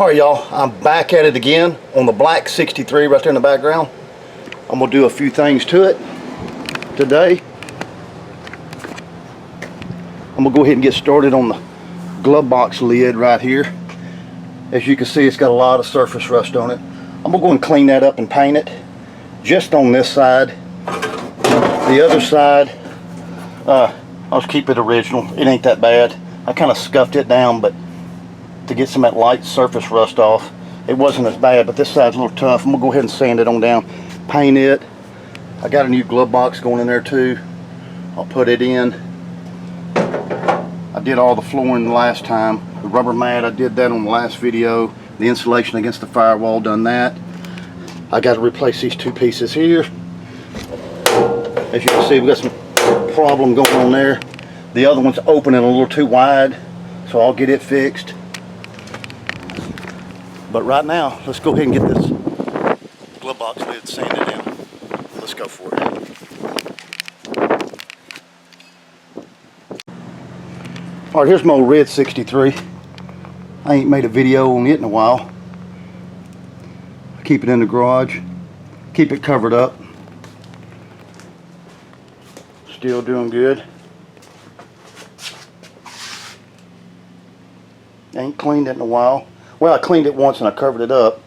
Alright y'all, I'm back at it again on the black 63 right there in the background. I'm going to do a few things to it today. I'm going to go ahead and get started on the glove box lid right here. As you can see, it's got a lot of surface rust on it. I'm going to go and clean that up and paint it just on this side. The other side, I'll just keep it original. It ain't that bad. I kind of scuffed it down, but to get some of that light surface rust off, it wasn't as bad, but this side's a little tough. I'm gonna go ahead and sand it on down, paint it. I got a new glove box going in there too. I'll put it in. I did all the flooring the last time. The rubber mat, I did that on the last video. The insulation against the firewall, done that. I got to replace these two pieces here. As you can see, we got some problem going on there. The other one's opening a little too wide, so I'll get it fixed. But right now, let's go ahead and get this glove box lid sanded down. Let's go for it. Alright, here's my old red 63. I ain't made a video on it in a while. I keep it in the garage. Keep it covered up. Still doing good. Ain't cleaned it in a while. Well, I cleaned it once and I covered it up.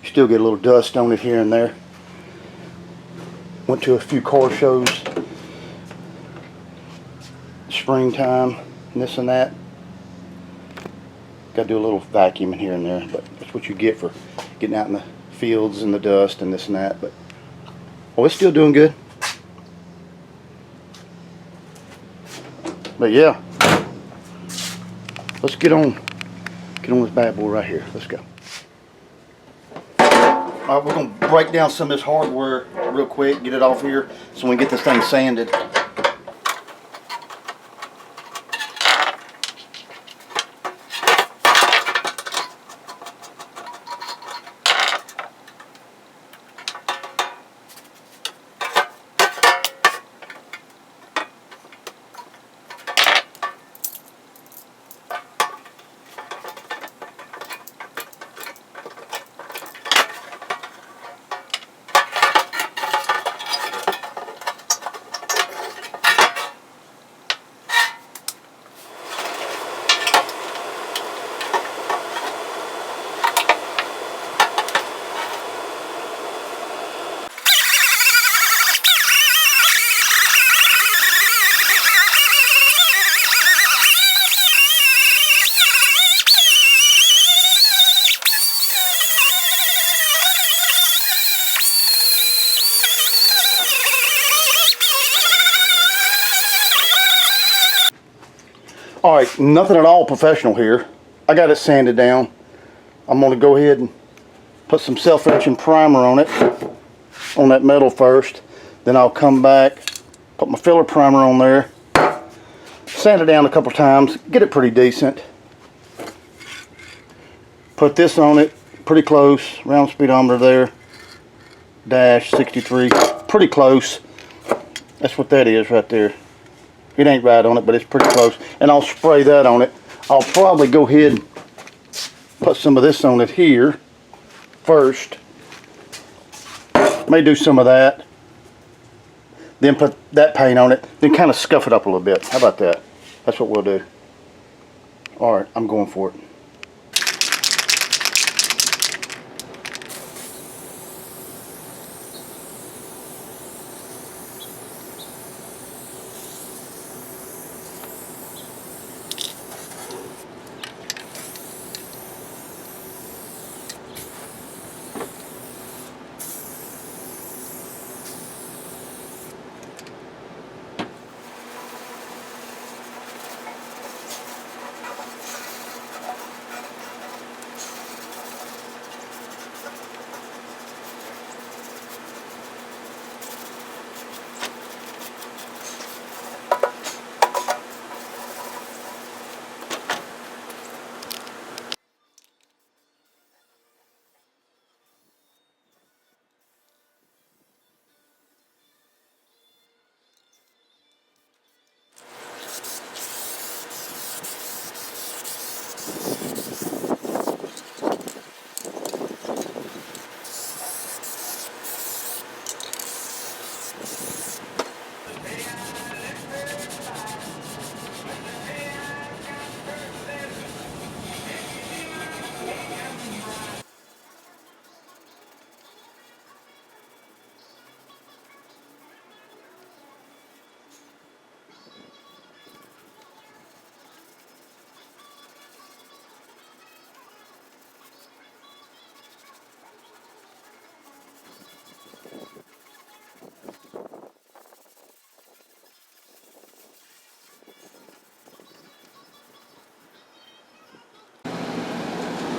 You still get a little dust on it here and there. Went to a few car shows. Springtime, and this and that. Got to do a little vacuuming here and there, but that's what you get for getting out in the fields and the dust and this and that. But oh, it's still doing good. But yeah, let's get on this bad boy right here. Let's go. Alright, we're going to break down some of this hardware real quick, get it off here so we can get this thing sanded. Alright, nothing at all professional here. I got it sanded down. I'm going to go ahead and put some self-etching primer on it, on that metal first. Then I'll come back, put my filler primer on there, sand it down a couple times, get it pretty decent. Put this on it, pretty close, round speedometer there, dash 63, pretty close. That's what that is right there. It ain't right on it, but it's pretty close. And I'll spray that on it. I'll probably go ahead and put some of this on it here first. May do some of that. Then put that paint on it. Then kind of scuff it up a little bit. How about that? That's what we'll do. Alright, I'm going for it.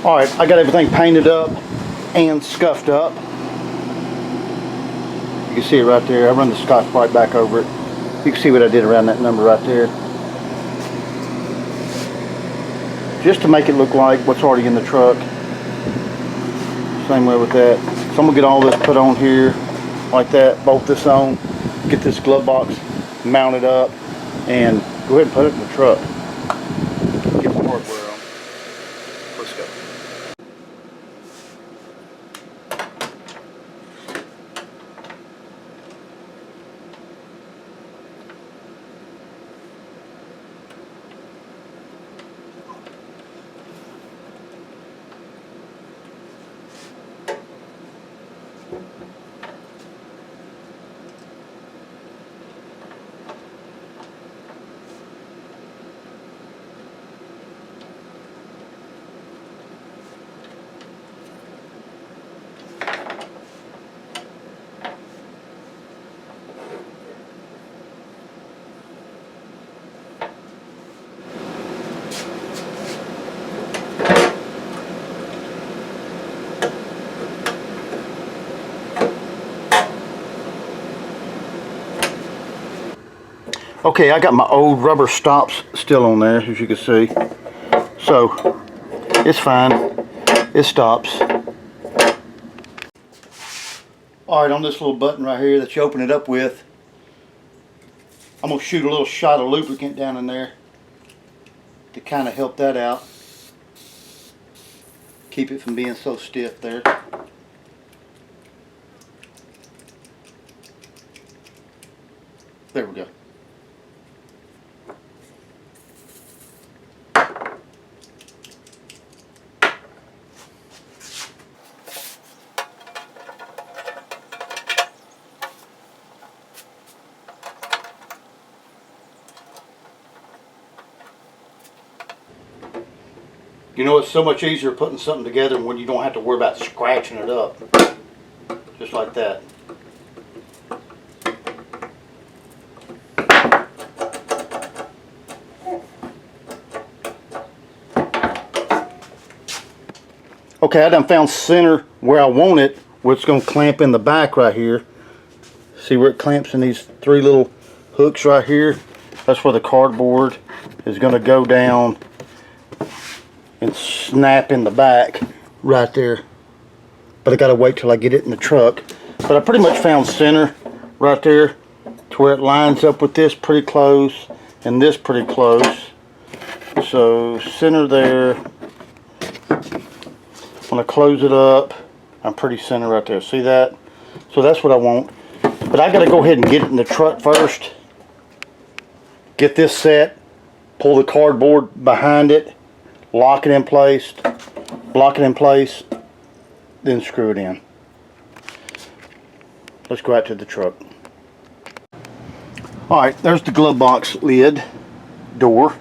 Alright, I got everything painted up and scuffed up. You can see it right there. I run the Scotch Brite back over it. You can see what I did around that number right there. Just to make it look like what's already in the truck. Same way with that. So I'm going to get all this put on here like that, bolt this on, get this glove box mounted up, and go ahead and put it in the truck. Get the hardware on. Let's go. Okay, I got my old rubber stops still on there, as you can see. So, it's fine. It stops. Alright, on this little button right here that you open it up with, I'm going to shoot a little shot of lubricant down in there to kind of help that out. Keep it from being so stiff there. There we go. You know, it's so much easier putting something together when you don't have to worry about scratching it up. Just like that. Okay, I done found center where I want it, where it's going to clamp in the back right here. See where it clamps in these three little hooks right here? That's where the cardboard is going to go down and snap in the back right there. But I gotta wait till I get it in the truck. But I pretty much found center right there to where it lines up with this pretty close and this pretty close. So center there. When I close it up, I'm pretty center right there. See that? So that's what I want. But I gotta go ahead and get it in the truck first. Get this set, pull the cardboard behind it, lock it in place, block it in place, then screw it in. Let's go out to the truck. Alright, there's the glove box lid door.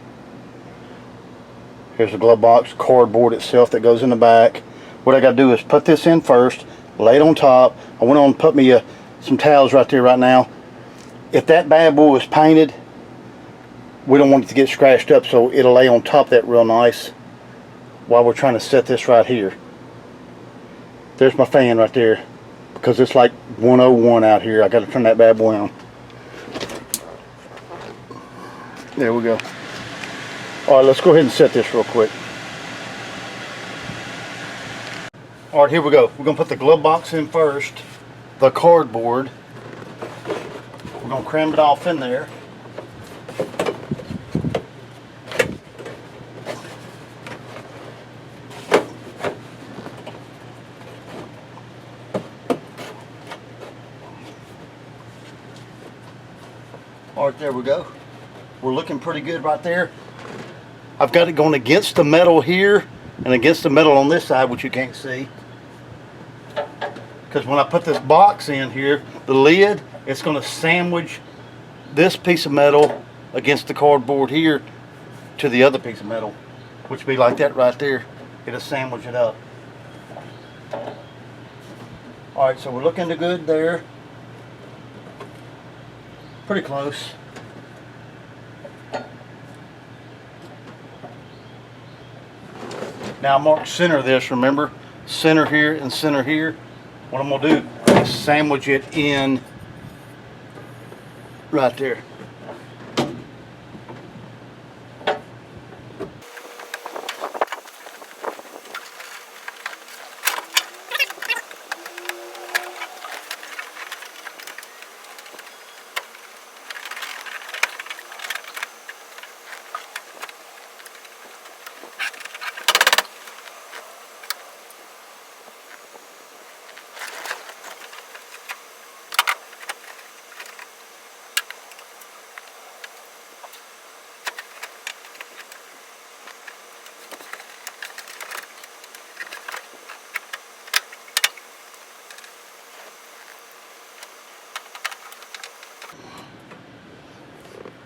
Here's the glove box cardboard itself that goes in the back. What I got to do is put this in first, lay it on top. I went on and put me some towels right there right now. If that bad boy was painted, we don't want it to get scratched up, so it'll lay on top of that real nice while we're trying to set this right here. There's my fan right there, because it's like 101 out here. I got to turn that bad boy on. There we go. Alright, let's go ahead and set this real quick. Alright, here we go. We're going to put the glove box in first, the cardboard. We're going to cram it off in there. Alright, there we go. We're looking pretty good right there. I've got it going against the metal here and against the metal on this side, which you can't see. Because when I put this box in here, the lid, it's going to sandwich this piece of metal against the cardboard here to the other piece of metal, which would be like that right there. It'll sandwich it up. Alright, so we're looking good there. Pretty close. Now mark center of this, remember? Center here and center here. What I'm gonna do is sandwich it in right there.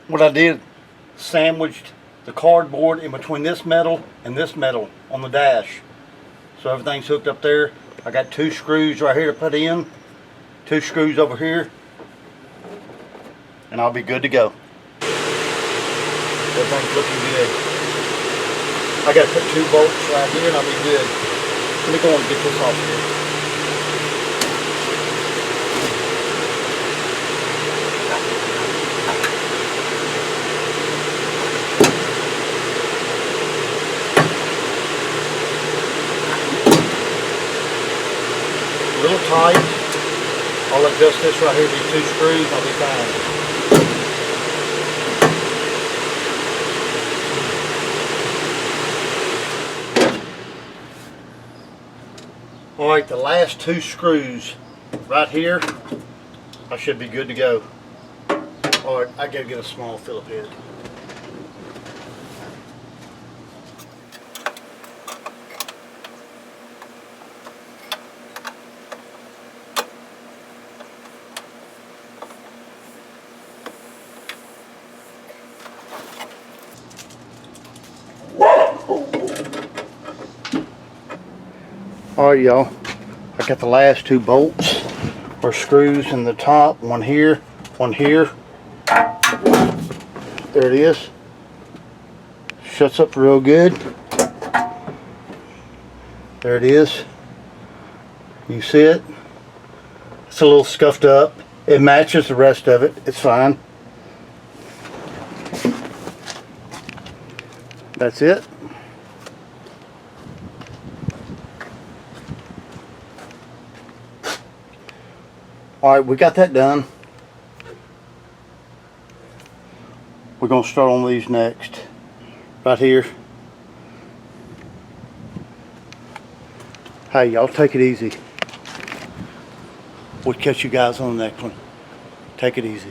What I did, sandwiched the cardboard in between this metal and this metal on the dash. So everything's hooked up there. I got 2 screws right here to put in, 2 screws over here, and I'll be good to go. Everything's looking good. I got to put 2 bolts right here and I'll be good. Let me go and get this off here. A little tight. I'll adjust this right here, these 2 screws, and I'll be fine. Alright, the last 2 screws right here, I should be good to go. Alright, I gotta get a small Phillip head. Alright y'all, I got the last 2 bolts or screws in the top, one here, one here. There it is. Shuts up real good. There it is. You see it? It's a little scuffed up. It matches the rest of it. It's fine. That's it. Alright, we got that done. We're going to start on these next. Right here. Hey, y'all take it easy. We'll catch you guys on the next one. Take it easy.